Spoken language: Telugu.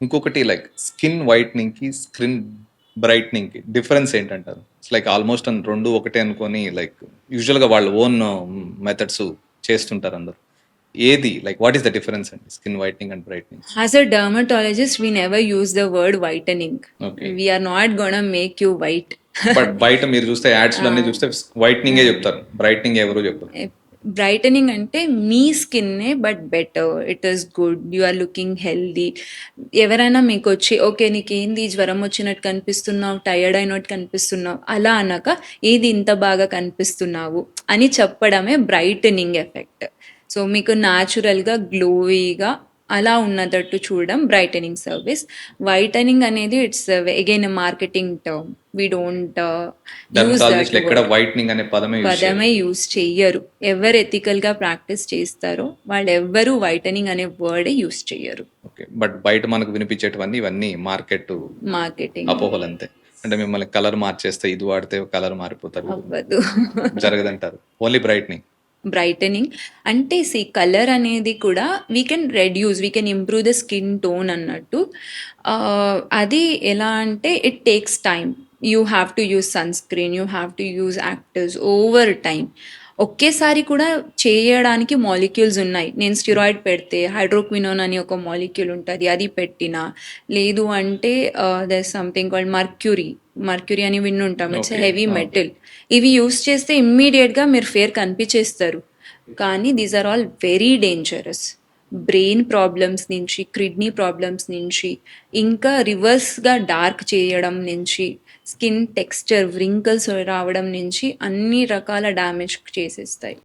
ఇంకొకటి లైక్ స్కిన్ వైట్నింగ్‌కి, స్కిన్ బ్రైట్నింగ్‌కి డిఫరెన్స్ ఏంటంటారు? ఇట్స్ లైక్ ఆల్‌మోస్ట్ 2 ఒకటే అనుకోని లైక్ యూజువల్‌గా వాళ్ళ ఓన్ మెథడ్స్ చేస్తుంటారందరూ. ఏది like what is the difference అండి skin whitening and brightening? As a dermatologist, we never use the word whitening. Okay. We are not gonna make you white. But బయట మీరు చూస్తే యాడ్స్‌లో అన్నీ Ah, చూస్తే వైట్నింగే ah. చెప్తారు. బ్రైట్నింగ్ ఎవరు చెప్పరు. బ్రైటనింగ్ అంటే మీ స్కిన్నే but better, it is good, you are looking healthy. ఎవరైనా మీకు వచ్చి ఓకే నీకేంది జ్వరం వచ్చినట్టు కనిపిస్తున్నావు, టయర్డ్ అయినట్టు కనిపిస్తున్నావు అలా అనక ఏది ఇంత బాగా కనిపిస్తున్నావు అని చెప్పడమే బ్రైటనింగ్ ఎఫెక్ట్. సో మీకు న్యాచురల్గా గ్లోవీగా అలా ఉన్నదట్టు చూడడం బ్రైటనింగ్ సర్వీస్. వైటనింగ్ అనేది it's again marketing term. We don't use that డెర్మటాలజిస్ట్‌లు ఎక్కడ వర్డ్. వైట్నింగ్ అనే పదమే యూజ్ చేయరు. పదమే యూస్ చెయ్యరు. ఎవరు ఎథికల్గా ప్రాక్టీస్ చేస్తారో వాళ్ళు ఎవ్వరూ వైటనింగ్ అనే వర్డే యూస్ చెయ్యరు. ఓకే. బట్ బయట మనకు వినిపించేటివన్నీ ఇవన్నీ మార్కెట్ మార్కెటింగ్ అపోహలంతే. అంటే మిమ్మల్ని కలర్ మార్చేస్తే ఇది వాడితే కలర్ మారిపోతారు. అవ్వదు. జరగదంటారు. Only brightening. బ్రైటనింగ్ అంటే కలర్ అనేది కూడా we can reduce, we can improve the skin tone అన్నట్టు. అది ఎలా అంటే it takes time. You have to use sunscreen, you have to use actives over time. ఒకేసారి కూడా చేయడానికి మాలిక్యూల్స్ ఉన్నాయి. నేను స్టిరాయిడ్ పెడితే హైడ్రోక్వినోన్ అని ఒక మాలిక్యూల్ ఉంటుంది, అది పెట్టినా లేదు అంటే దర్ సంథింగ్ కాల్డ్ మర్క్యూరీ అని విన్నుంటాం. It's okay. Heavy ah! Metal. ఇవి యూస్ చేస్తే ఇమ్మీడియట్గా మీరు ఫేర్ కనిపించేస్తారు. కానీ these are all very dangerous. Brain problems నుంచి, కిడ్నీ ప్రాబ్లమ్స్ నుంచి, ఇంకా రివర్స్గా డార్క్ చేయడం నుంచి, స్కిన్ టెక్స్చర్ వ్రింకల్స్ రావడం నుంచి అన్ని రకాల డ్యామేజ్ చేసేస్తాయి.